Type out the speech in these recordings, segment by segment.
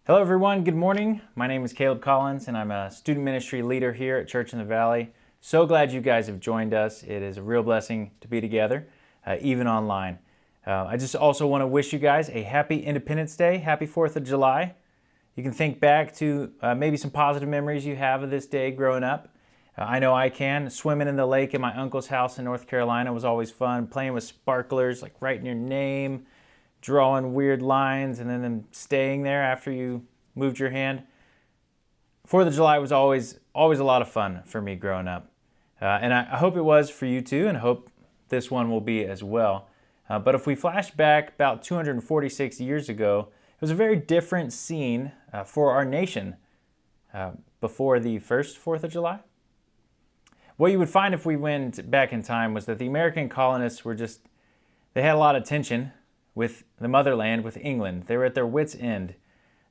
Hello everyone, good morning. My name is Caleb Collins and I'm a student ministry leader here at Church in the Valley. So glad you guys have joined us. It is a real blessing to be together, even online. I just also want to wish you guys a happy Independence Day, happy 4th of July. You can think back to maybe some positive memories you have of this day growing up. I know I can. Swimming in the lake at my uncle's house in North Carolina was always fun. Playing with sparklers, like writing your name, drawing weird lines, and then them staying there after you moved your hand. 4th of July was always a lot of fun for me growing up. And I hope it was for you too, and hope this one will be as well. But if we flash back about 246 years ago, it was a very different scene for our nation before the first 4th of July. What you would find if we went back in time was that the American colonists they had a lot of tension with the motherland, with England. They were at their wits' end.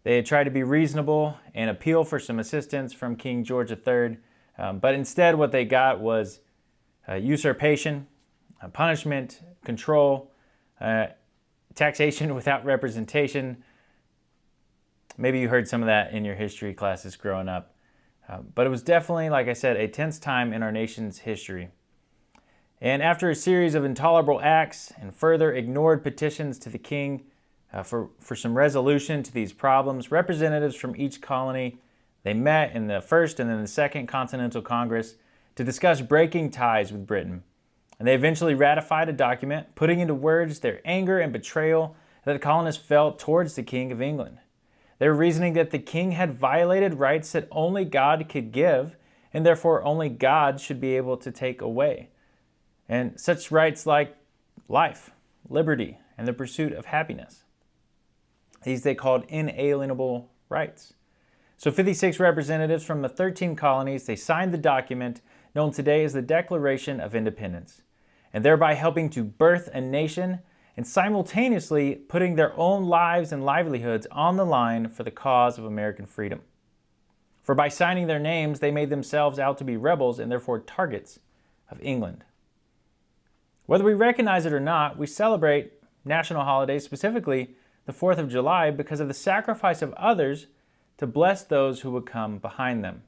They had tried to be reasonable and appeal for some assistance from King George III, but instead what they got was usurpation, punishment, control, taxation without representation. Maybe you heard some of that in your history classes growing up. But it was definitely, like I said, a tense time in our nation's history. And after a series of intolerable acts and further ignored petitions to the king for some resolution to these problems, representatives from each colony, they met in the First and then the Second Continental Congress to discuss breaking ties with Britain. And they eventually ratified a document putting into words their anger and betrayal that the colonists felt towards the King of England. They were reasoning that the king had violated rights that only God could give, and therefore only God should be able to take away. And such rights like life, liberty, and the pursuit of happiness. These they called inalienable rights. So 56 representatives from the 13 colonies, they signed the document known today as the Declaration of Independence, and thereby helping to birth a nation and simultaneously putting their own lives and livelihoods on the line for the cause of American freedom. For by signing their names, they made themselves out to be rebels and therefore targets of England. Whether we recognize it or not, we celebrate national holidays, specifically the 4th of July, because of the sacrifice of others to bless those who would come behind them.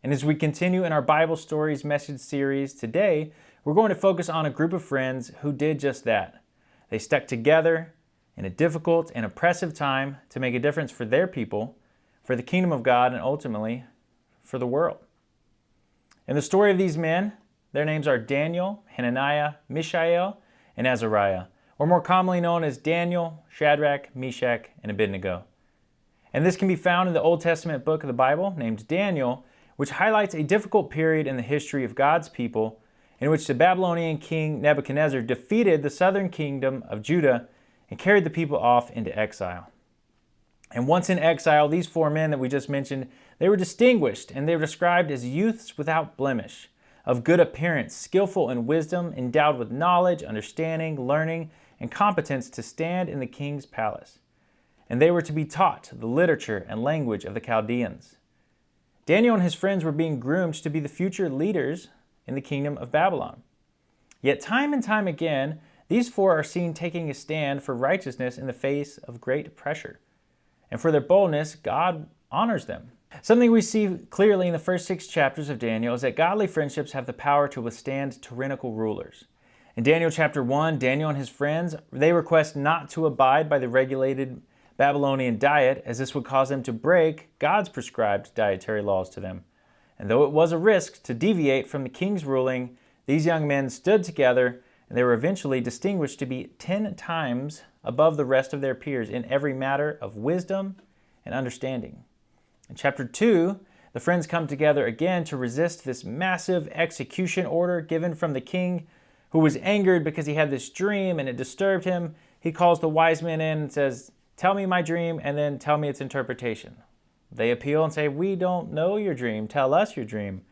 And as we continue in our Bible Stories message series today, we're going to focus on a group of friends who did just that. They stuck together in a difficult and oppressive time to make a difference for their people, for the kingdom of God, and ultimately for the world. In the story of these men, their names are Daniel, Hananiah, Mishael, and Azariah, or more commonly known as Daniel, Shadrach, Meshack, and Abendego. And this can be found in the Old Testament book of the Bible named Daniel, which highlights a difficult period in the history of God's people in which the Babylonian king Nebuchadnezzar defeated the southern kingdom of Judah and carried the people off into exile. And once in exile, these four men that we just mentioned, they were distinguished and they were described as youths without blemish, of good appearance, skillful in wisdom, endowed with knowledge, understanding, learning, and competence to stand in the king's palace. And they were to be taught the literature and language of the Chaldeans. Daniel and his friends were being groomed to be the future leaders in the kingdom of Babylon. Yet time and time again, these four are seen taking a stand for righteousness in the face of great pressure. And for their boldness, God honors them. Something we see clearly in the first 6 chapters of Daniel is that godly friendships have the power to withstand tyrannical rulers. In Daniel chapter 1, Daniel and his friends, they request not to abide by the regulated Babylonian diet, as this would cause them to break God's prescribed dietary laws to them. And though it was a risk to deviate from the king's ruling, these young men stood together, and they were eventually distinguished to be 10 times above the rest of their peers in every matter of wisdom and understanding. In chapter 2, the friends come together again to resist this massive execution order given from the king, who was angered because he had this dream and it disturbed him. He calls the wise men in and says, "Tell me my dream and then tell me its interpretation." They appeal and say, "We don't know your dream. Tell us your dream."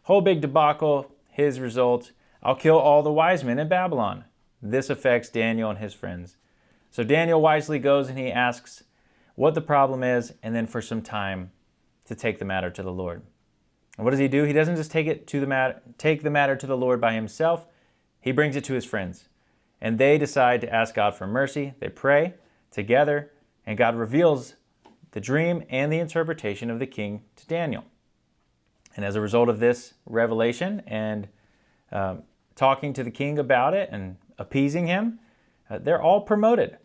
Whole big debacle. His result, "I'll kill all the wise men in Babylon." This affects Daniel and his friends. So Daniel wisely goes and he asks what the problem is, and then for some time to take the matter to the Lord. And what does he do? He doesn't just take the matter to the Lord by himself. He brings it to his friends. And they decide to ask God for mercy. They pray together, and God reveals the dream and the interpretation of the king to Daniel. And as a result of this revelation and talking to the king about it and appeasing him, they're all promoted.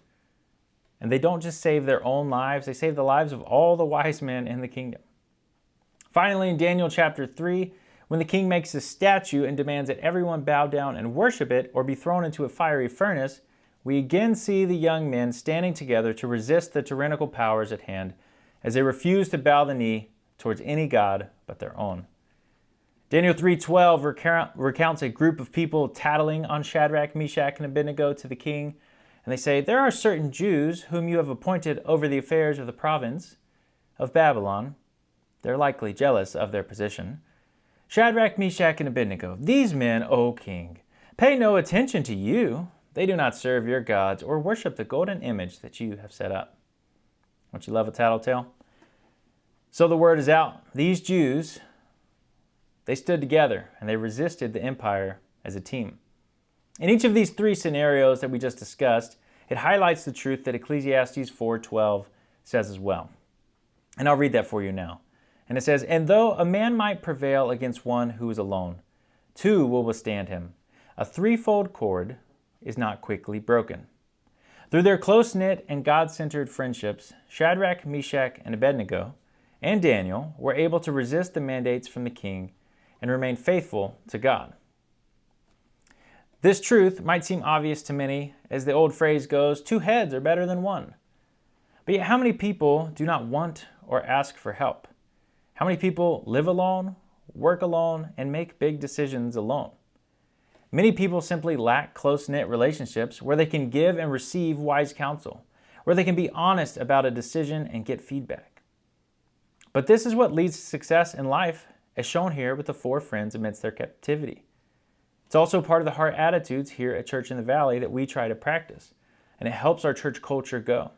And they don't just save their own lives, they save the lives of all the wise men in the kingdom. Finally, in Daniel chapter 3, when the king makes a statue and demands that everyone bow down and worship it or be thrown into a fiery furnace, we again see the young men standing together to resist the tyrannical powers at hand as they refuse to bow the knee towards any god but their own. Daniel 3:12 recounts a group of people tattling on Shadrach, Meshack, and Abednego to the king, and they say, "There are certain Jews whom you have appointed over the affairs of the province of Babylon. They're likely jealous of their position. Shadrach, Meshack, and Abednego, these men, O king, pay no attention to you. They do not serve your gods or worship the golden image that you have set up." Don't you love a tattletale? So the word is out. These Jews, they stood together and they resisted the empire as a team. In each of these three scenarios that we just discussed, it highlights the truth that Ecclesiastes 4:12 says as well. And I'll read that for you now. And it says, "And though a man might prevail against one who is alone, two will withstand him. A threefold cord is not quickly broken." Through their close-knit and God-centered friendships, Shadrach, Meshack, and Abednego, and Daniel were able to resist the mandates from the king and remain faithful to God. This truth might seem obvious to many, as the old phrase goes, 2 heads are better than one. But yet how many people do not want or ask for help? How many people live alone, work alone, and make big decisions alone? Many people simply lack close-knit relationships where they can give and receive wise counsel, where they can be honest about a decision and get feedback. But this is what leads to success in life, as shown here with the 4 friends amidst their captivity. It's also part of the heart attitudes here at Church in the Valley that we try to practice, and it helps our church culture go.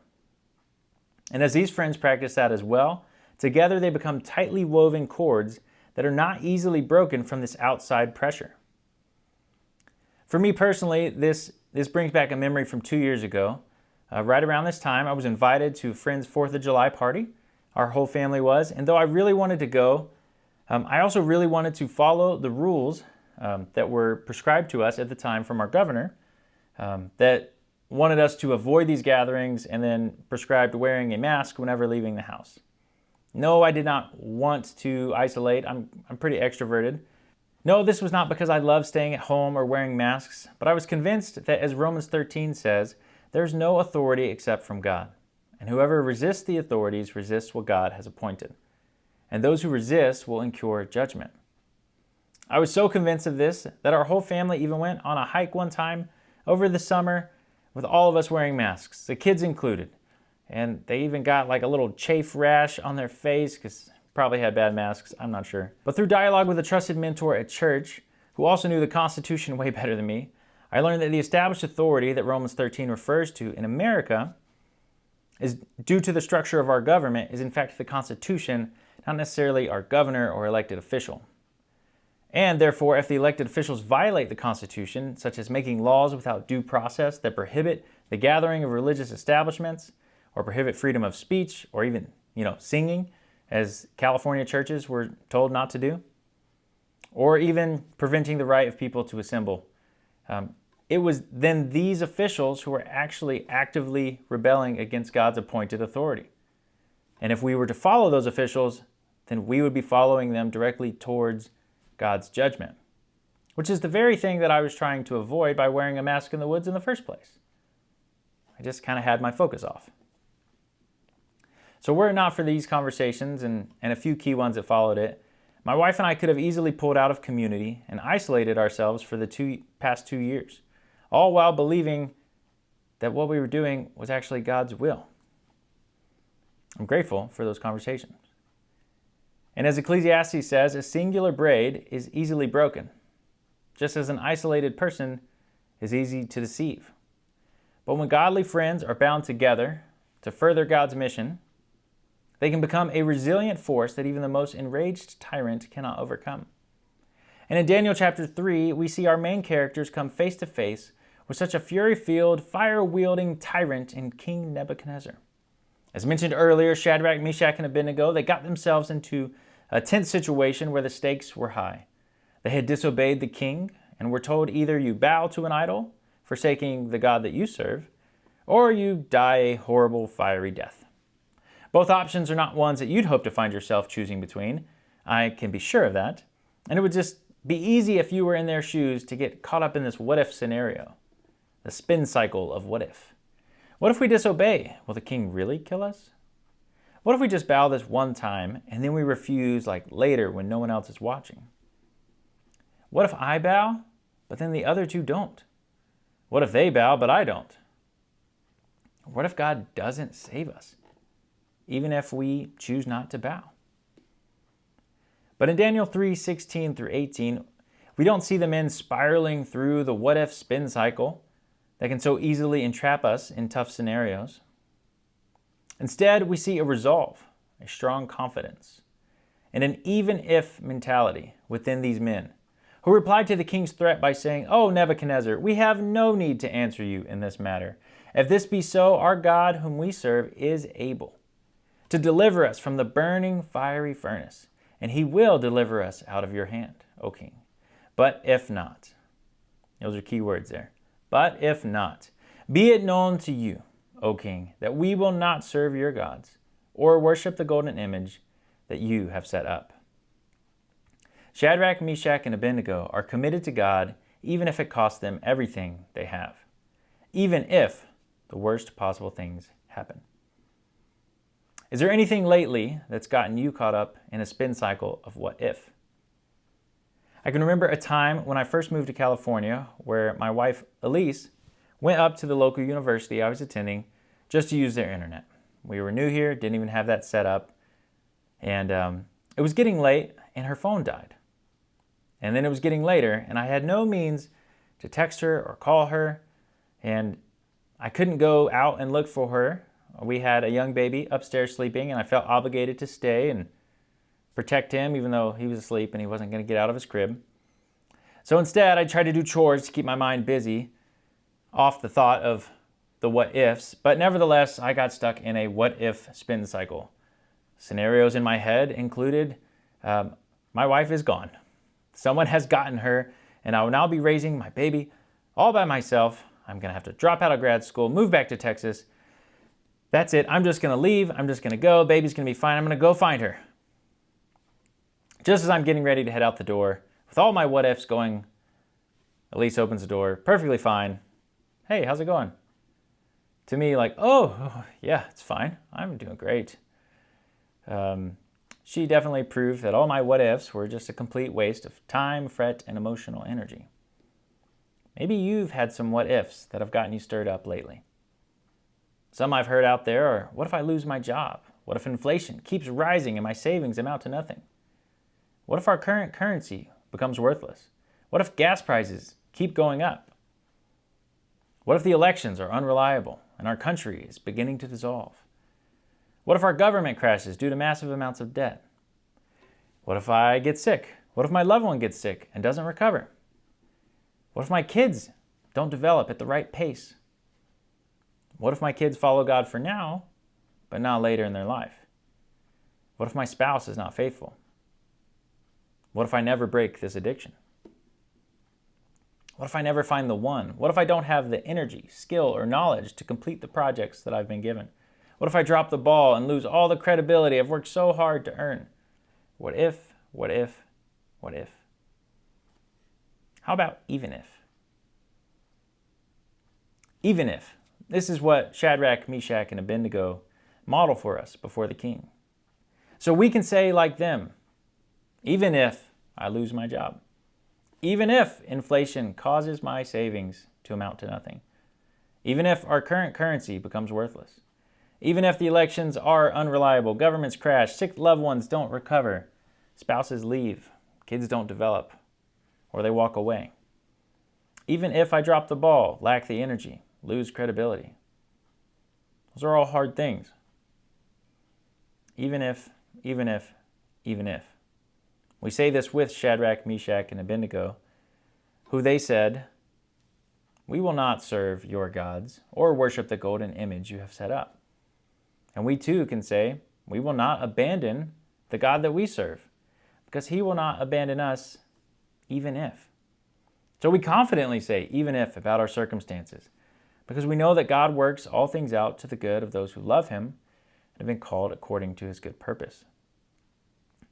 And as these friends practice that as well, together they become tightly woven cords that are not easily broken from this outside pressure. For me personally, this brings back a memory from 2 years ago. Right around this time, I was invited to a friend's 4th of July party. Our whole family was, and though I really wanted to go, I also really wanted to follow the rules that were prescribed to us at the time from our governor that wanted us to avoid these gatherings and then prescribed wearing a mask whenever leaving the house. No, I did not want to isolate. I'm pretty extroverted. No, this was not because I love staying at home or wearing masks, but I was convinced that, as Romans 13 says, there's no authority except from God. And whoever resists the authorities resists what God has appointed. And those who resist will incur judgment. I was so convinced of this that our whole family even went on a hike one time over the summer with all of us wearing masks, the kids included. And they even got like a little chafe rash on their face because probably had bad masks, I'm not sure. But through dialogue with a trusted mentor at church, who also knew the Constitution way better than me, I learned that the established authority that Romans 13 refers to in America is due to the structure of our government is in fact the Constitution, not necessarily our governor or elected official. And therefore, if the elected officials violate the Constitution, such as making laws without due process that prohibit the gathering of religious establishments, or prohibit freedom of speech, or even, singing, as California churches were told not to do, or even preventing the right of people to assemble, it was then these officials who were actually actively rebelling against God's appointed authority. And if we were to follow those officials, then we would be following them directly towards God's judgment, which is the very thing that I was trying to avoid by wearing a mask in the woods in the first place. I just kind of had my focus off. So were it not for these conversations and a few key ones that followed it, my wife and I could have easily pulled out of community and isolated ourselves for the past 2 years, all while believing that what we were doing was actually God's will. I'm grateful for those conversations. And as Ecclesiastes says, a singular braid is easily broken, just as an isolated person is easy to deceive. But when godly friends are bound together to further God's mission, they can become a resilient force that even the most enraged tyrant cannot overcome. And in Daniel chapter 3, we see our main characters come face to face with such a fury-filled, fire-wielding tyrant in King Nebuchadnezzar. As mentioned earlier, Shadrach, Meshack, and Abednego, they got themselves into a tense situation where the stakes were high. They had disobeyed the king and were told either you bow to an idol, forsaking the God that you serve, or you die a horrible, fiery death. Both options are not ones that you'd hope to find yourself choosing between. I can be sure of that. And it would just be easy if you were in their shoes to get caught up in this what-if scenario, the spin cycle of what if. What if we disobey? Will the king really kill us? What if we just bow this one time and then we refuse like later when no one else is watching? What if I bow, but then the other two don't? What if they bow, but I don't? What if God doesn't save us, even if we choose not to bow? But in Daniel 3:16 through 18, we don't see the men spiraling through the what-if spin cycle that can so easily entrap us in tough scenarios. Instead, we see a resolve, a strong confidence, and an even-if mentality within these men, who replied to the king's threat by saying, "Oh, Nebuchadnezzar, we have no need to answer you in this matter. If this be so, our God whom we serve is able to deliver us from the burning fiery furnace, and he will deliver us out of your hand, O king. But if not," those are key words there, "but if not, be it known to you, O king, that we will not serve your gods or worship the golden image that you have set up." Shadrach, Meshack, and Abednego are committed to God even if it costs them everything they have, even if the worst possible things happen. Is there anything lately that's gotten you caught up in a spin cycle of what if? I can remember a time when I first moved to California where my wife, Elise, went up to the local university I was attending just to use their internet. We were new here, didn't even have that set up, and it was getting late and her phone died. And then it was getting later and I had no means to text her or call her, and I couldn't go out and look for her. We had a young baby upstairs sleeping and I felt obligated to stay and protect him even though he was asleep and he wasn't going to get out of his crib. So instead, I tried to do chores to keep my mind busy off the thought of the what ifs, but nevertheless, I got stuck in a what if spin cycle. Scenarios in my head included, my wife is gone. Someone has gotten her, and I will now be raising my baby all by myself. I'm going to have to drop out of grad school, move back to Texas. That's it. I'm just going to leave. I'm just going to go. Baby's going to be fine. I'm going to go find her. Just as I'm getting ready to head out the door, with all my what ifs going, Elise opens the door, perfectly fine. "Hey, how's it going?" To me, like, oh yeah, it's fine. I'm doing great. She definitely proved that all my what ifs were just a complete waste of time, fret, and emotional energy. Maybe you've had some what ifs that have gotten you stirred up lately. Some I've heard out there are, what if I lose my job? What if inflation keeps rising and my savings amount to nothing? What if our current currency becomes worthless? What if gas prices keep going up? What if the elections are unreliable and our country is beginning to dissolve? What if our government crashes due to massive amounts of debt? What if I get sick? What if my loved one gets sick and doesn't recover? What if my kids don't develop at the right pace? What if my kids follow God for now, but not later in their life? What if my spouse is not faithful? What if I never break this addiction? What if I never find the one? What if I don't have the energy, skill, or knowledge to complete the projects that I've been given? What if I drop the ball and lose all the credibility I've worked so hard to earn? What if, what if, what if? How about even if? Even if. This is what Shadrach, Meshack, and Abednego model for us before the king. So we can say like them, even if I lose my job, even if inflation causes my savings to amount to nothing, even if our current currency becomes worthless, even if the elections are unreliable, governments crash, sick loved ones don't recover, spouses leave, kids don't develop, or they walk away. Even if I drop the ball, lack the energy, lose credibility. Those are all hard things. Even if, even if, even if. We say this with Shadrach, Meshack, and Abednego, who they said, "We will not serve your gods or worship the golden image you have set up." And we too can say, we will not abandon the God that we serve, because he will not abandon us even if. So we confidently say even if about our circumstances, because we know that God works all things out to the good of those who love him and have been called according to his good purpose.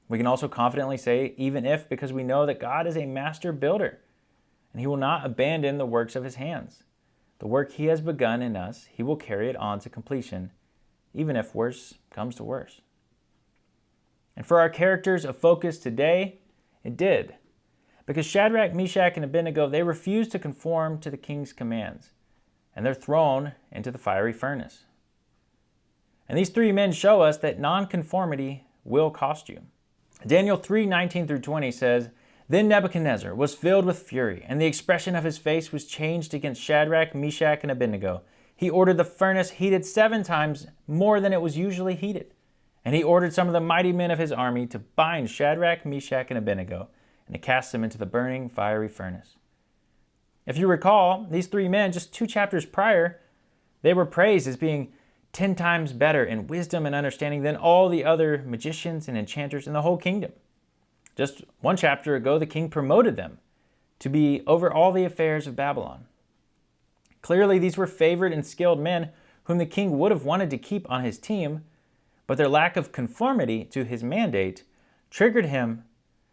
We can also confidently say even if because we know that God is a master builder and he will not abandon the works of his hands. The work he has begun in us, he will carry it on to completion, even if worse comes to worse. And for our characters of focus today, it did. Because Shadrach, Meshack, and Abednego, they refused to conform to the king's commands, and they're thrown into the fiery furnace. And these three men show us that nonconformity will cost you. Daniel 3:19-20 says, Then Nebuchadnezzar was filled with fury, and the expression of his face was changed against Shadrach, Meshack, and Abednego. He ordered the furnace heated 7 times more than it was usually heated. And he ordered some of the mighty men of his army to bind Shadrach, Meshack, and Abednego, and to cast them into the burning fiery furnace. If you recall, these 3 men, just 2 chapters prior, they were praised as being 10 times better in wisdom and understanding than all the other magicians and enchanters in the whole kingdom. Just 1 chapter ago, the king promoted them to be over all the affairs of Babylon. Clearly, these were favored and skilled men whom the king would have wanted to keep on his team, but their lack of conformity to his mandate triggered him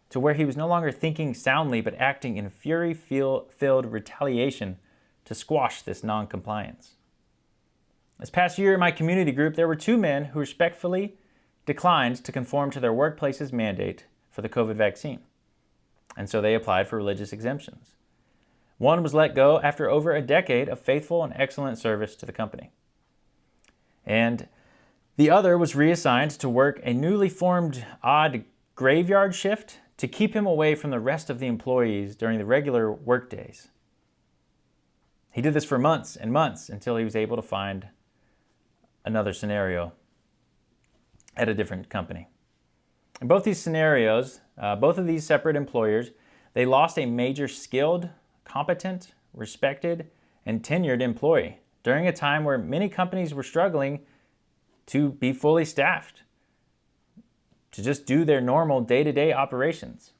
to where he was no longer thinking soundly, but acting in fury-filled retaliation to squash this non-compliance. This past year in my community group, there were 2 men who respectfully declined to conform to their workplace's mandate for the COVID vaccine, and so they applied for religious exemptions. One was let go after over a decade of faithful and excellent service to the company. And the other was reassigned to work a newly formed odd graveyard shift to keep him away from the rest of the employees during the regular work days. He did this for months and months until he was able to find another scenario at a different company. In both these scenarios, both of these separate employers, they lost a major skilled, competent, respected, and tenured employee during a time where many companies were struggling to be fully staffed, to just do their normal day-to-day operations.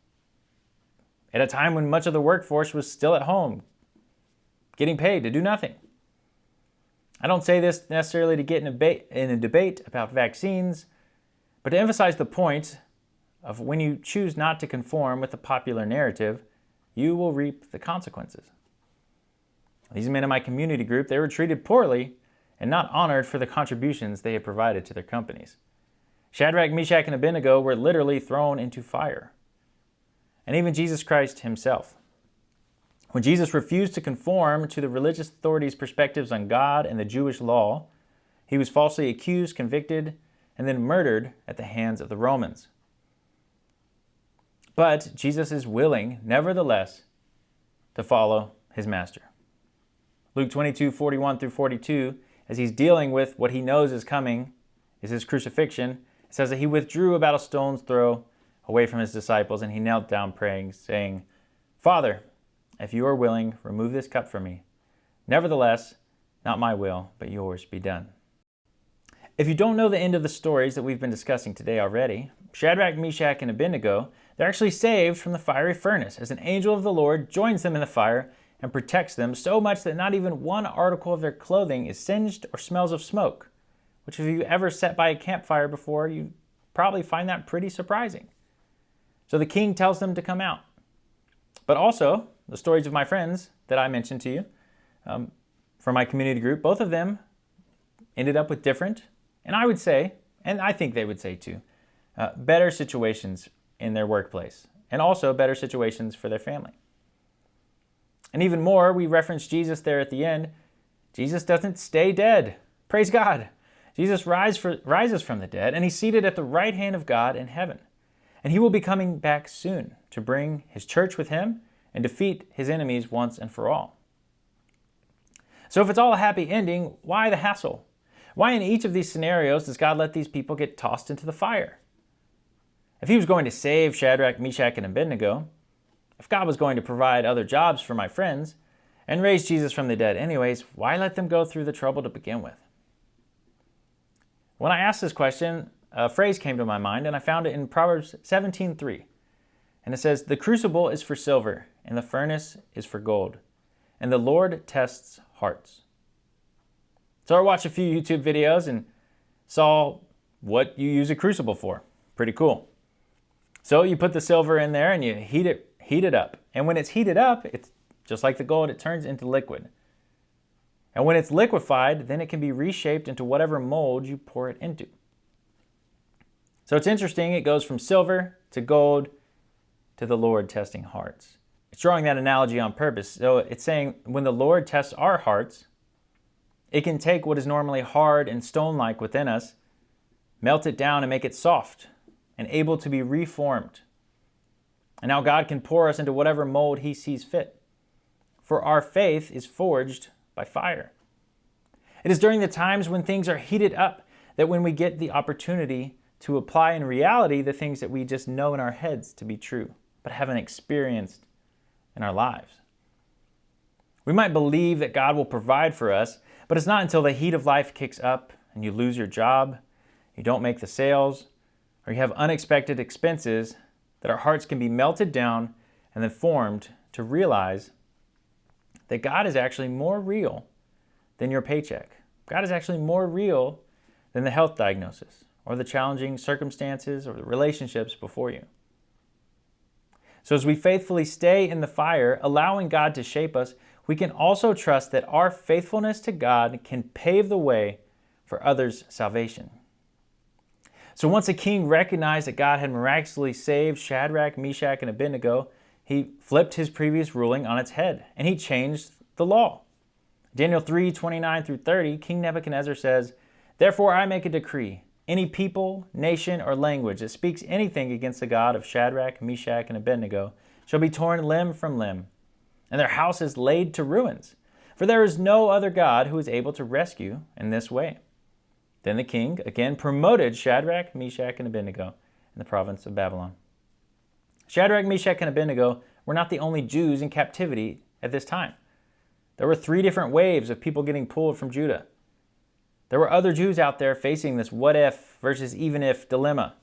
At a time when much of the workforce was still at home, getting paid to do nothing. I don't say this necessarily to get in a debate about vaccines, but to emphasize the point of when you choose not to conform with the popular narrative, you will reap the consequences. These men in my community group, they were treated poorly and not honored for the contributions they had provided to their companies. Shadrach, Meshack, and Abednego were literally thrown into fire. And even Jesus Christ himself. When Jesus refused to conform to the religious authorities' perspectives on God and the Jewish law, he was falsely accused, convicted, and then murdered at the hands of the Romans. But Jesus is willing, nevertheless, to follow his master. Luke 22:41-42, as he's dealing with what he knows is coming, is his crucifixion, it says that he withdrew about a stone's throw away from his disciples, and he knelt down praying, saying, Father, if you are willing, remove this cup from me. Nevertheless, not my will, but yours be done. If you don't know the end of the stories that we've been discussing today already, Shadrach, Meshack, and Abednego, they're actually saved from the fiery furnace as an angel of the Lord joins them in the fire and protects them so much that not even one article of their clothing is singed or smells of smoke, which if you ever sat by a campfire before, you probably find that pretty surprising. So the king tells them to come out. But also, the stories of my friends that I mentioned to you from my community group, both of them ended up with different, and I would say, and I think they would say too, better situations in their workplace, and also better situations for their family. And even more, we reference Jesus there at the end. Jesus doesn't stay dead. Praise God. Jesus rises from the dead, and he's seated at the right hand of God in heaven. And he will be coming back soon to bring his church with him and defeat his enemies once and for all. So if it's all a happy ending, why the hassle? Why in each of these scenarios does God let these people get tossed into the fire? If he was going to save Shadrach, Meshack, and Abednego, if God was going to provide other jobs for my friends and raise Jesus from the dead anyways, why let them go through the trouble to begin with? When I asked this question, a phrase came to my mind, and I found it in Proverbs 17:3. And it says, "The crucible is for silver, and the furnace is for gold, and the Lord tests hearts." So I watched a few YouTube videos and saw what you use a crucible for. Pretty cool. So you put the silver in there and you heat it up. And when it's heated up, it's just like the gold, it turns into liquid. And when it's liquefied, then it can be reshaped into whatever mold you pour it into. So it's interesting, it goes from silver to gold to the Lord testing hearts. It's drawing that analogy on purpose. So it's saying when the Lord tests our hearts, it can take what is normally hard and stone-like within us, melt it down and make it soft and able to be reformed. And now God can pour us into whatever mold He sees fit. For our faith is forged by fire. It is during the times when things are heated up that when we get the opportunity to apply in reality the things that we just know in our heads to be true, but haven't experienced in our lives. We might believe that God will provide for us, but it's not until the heat of life kicks up and you lose your job, you don't make the sales, or you have unexpected expenses that our hearts can be melted down and then formed to realize that God is actually more real than your paycheck. God is actually more real than the health diagnosis or the challenging circumstances or the relationships before you. So as we faithfully stay in the fire, allowing God to shape us, we can also trust that our faithfulness to God can pave the way for others' salvation. So once a king recognized that God had miraculously saved Shadrach, Meshack, and Abendego, he flipped his previous ruling on its head, and he changed the law. Daniel 3:29-30, King Nebuchadnezzar says, "Therefore I make a decree. Any people, nation, or language that speaks anything against the God of Shadrach, Meshack, and Abednego shall be torn limb from limb, and their houses laid to ruins. For there is no other God who is able to rescue in this way." Then the king again promoted Shadrach, Meshack, and Abednego in the province of Babylon. Shadrach, Meshack, and Abednego were not the only Jews in captivity at this time. There were 3 different waves of people getting pulled from Judah. There were other Jews out there facing this what if versus even if dilemma.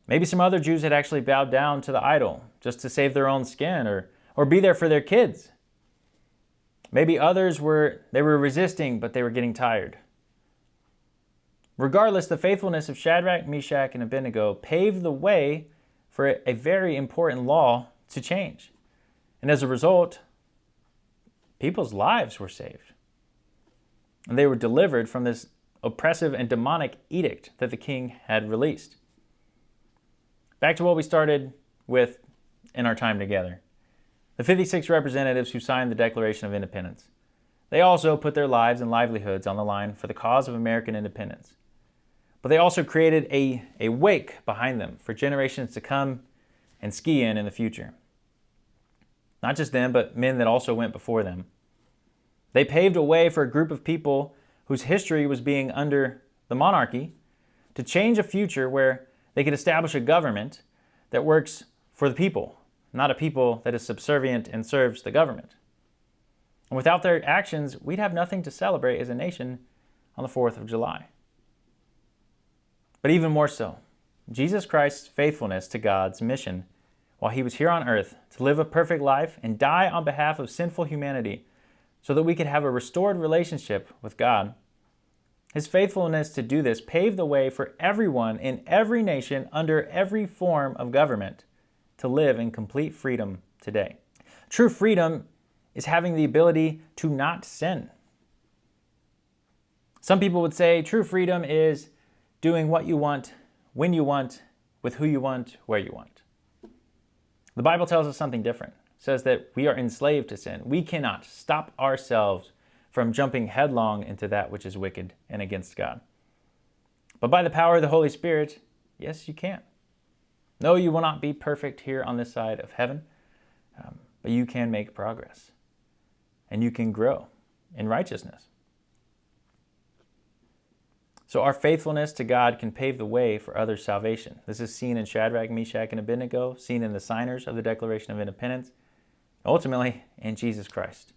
Maybe some other Jews had actually bowed down to the idol just to save their own skin or be there for their kids. Maybe others were resisting, but they were getting tired. Regardless, the faithfulness of Shadrach, Meshack, and Abednego paved the way for a very important law to change. And as a result, people's lives were saved. And they were delivered from this oppressive and demonic edict that the king had released. Back to what we started with in our time together. The 56 representatives who signed the Declaration of Independence. They also put their lives and livelihoods on the line for the cause of American independence. But they also created a wake behind them for generations to come and ski in the future. Not just them, but men that also went before them. They paved a way for a group of people whose history was being under the monarchy to change a future where they could establish a government that works for the people, not a people that is subservient and serves the government. And without their actions, we'd have nothing to celebrate as a nation on the 4th of July. But even more so, Jesus Christ's faithfulness to God's mission while He was here on earth to live a perfect life and die on behalf of sinful humanity so that we could have a restored relationship with God. His faithfulness to do this paved the way for everyone in every nation under every form of government to live in complete freedom today. True freedom is having the ability to not sin. Some people would say true freedom is doing what you want, when you want, with who you want, where you want. The Bible tells us something different. It says that we are enslaved to sin. We cannot stop ourselves from jumping headlong into that which is wicked and against God. But by the power of the Holy Spirit, yes, you can. No, you will not be perfect here on this side of heaven, but you can make progress. And you can grow in righteousness. So our faithfulness to God can pave the way for others' salvation. This is seen in Shadrach, Meshack, and Abednego, seen in the signers of the Declaration of Independence, ultimately in Jesus Christ.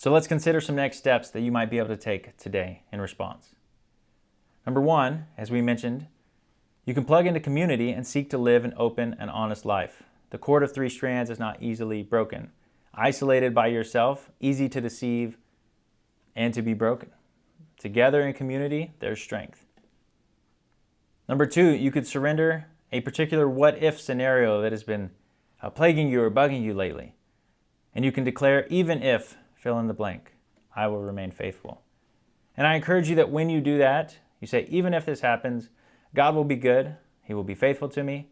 So let's consider some next steps that you might be able to take today in response. Number one, as we mentioned, you can plug into community and seek to live an open and honest life. The cord of three strands is not easily broken. Isolated by yourself, easy to deceive and to be broken. Together in community, there's strength. Number two, you could surrender a particular what-if scenario that has been plaguing you or bugging you lately. And you can declare, even if, fill in the blank, I will remain faithful. And I encourage you that when you do that, you say, even if this happens, God will be good, He will be faithful to me.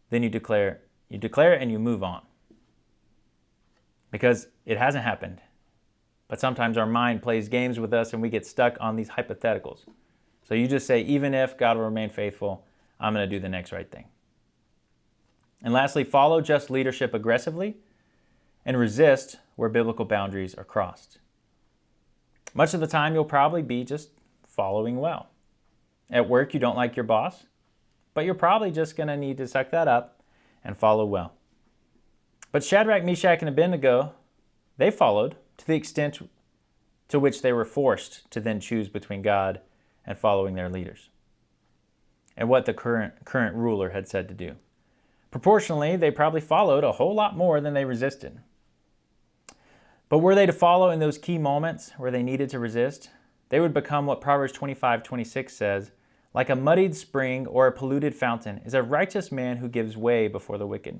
Then you declare it and you move on. Because it hasn't happened. But sometimes our mind plays games with us and we get stuck on these hypotheticals. So you just say, even if God will remain faithful, I'm going to do the next right thing. And lastly, follow just leadership aggressively and resist where biblical boundaries are crossed. Much of the time, you'll probably be just following well. At work, you don't like your boss, but you're probably just going to need to suck that up and follow well. But Shadrach, Meshack, and Abendego, they followed to the extent to which they were forced to then choose between God and following their leaders and what the current ruler had said to do. Proportionally, they probably followed a whole lot more than they resisted. But were they to follow in those key moments where they needed to resist, they would become what Proverbs 25:26 says, like a muddied spring or a polluted fountain is a righteous man who gives way before the wicked.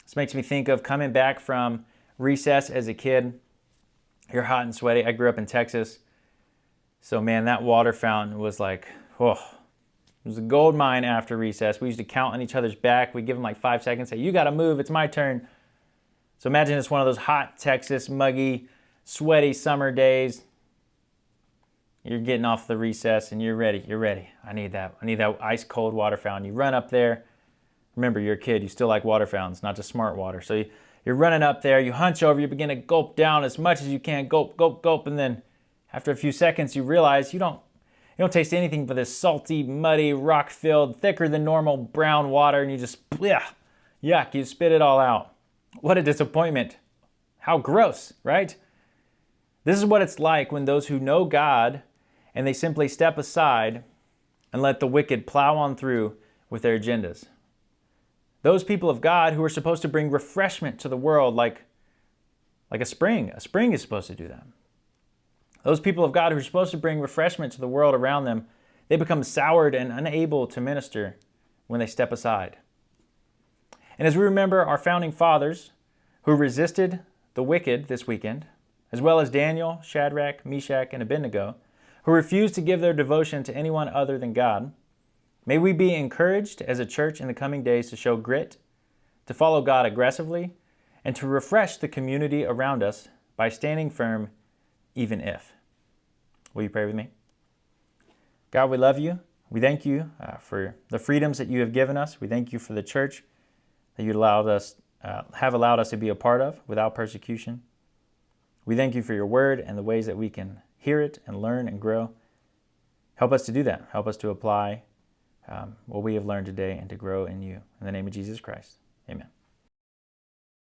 This makes me think of coming back from recess as a kid. You're hot and sweaty. I grew up in Texas. So man, that water fountain was like, oh, it was a gold mine after recess. We used to count on each other's back. We'd give them like 5 seconds, say, you got to move, it's my turn. So imagine it's one of those hot Texas, muggy, sweaty summer days. You're getting off the recess and you're ready. You're ready. I need that ice cold water fountain. You run up there. Remember, you're a kid. You still like water fountains, not just smart water. So you're running up there. You hunch over. You begin to gulp down as much as you can. Gulp, gulp, gulp. And then after a few seconds, you realize you don't taste anything but this salty, muddy, rock-filled, thicker than normal brown water. And you just, yuck, you spit it all out. What a disappointment. How gross, right? This is what it's like when those who know God and they simply step aside and let the wicked plow on through with their agendas. Those people of God who are supposed to bring refreshment to the world like a spring. A spring is supposed to do that. Those people of God who are supposed to bring refreshment to the world around them, they become soured and unable to minister when they step aside. And as we remember our founding fathers who resisted the wicked this weekend, as well as Daniel, Shadrach, Meshack, and Abendego, who refused to give their devotion to anyone other than God, may we be encouraged as a church in the coming days to show grit, to follow God aggressively, and to refresh the community around us by standing firm, even if. Will you pray with me? God, we love you. We thank you for the freedoms that you have given us. We thank you for the church that you have allowed us to be a part of without persecution. We thank you for your word and the ways that we can hear it and learn and grow. Help us to do that. Help us to apply what we have learned today and to grow in you. In the name of Jesus Christ, amen.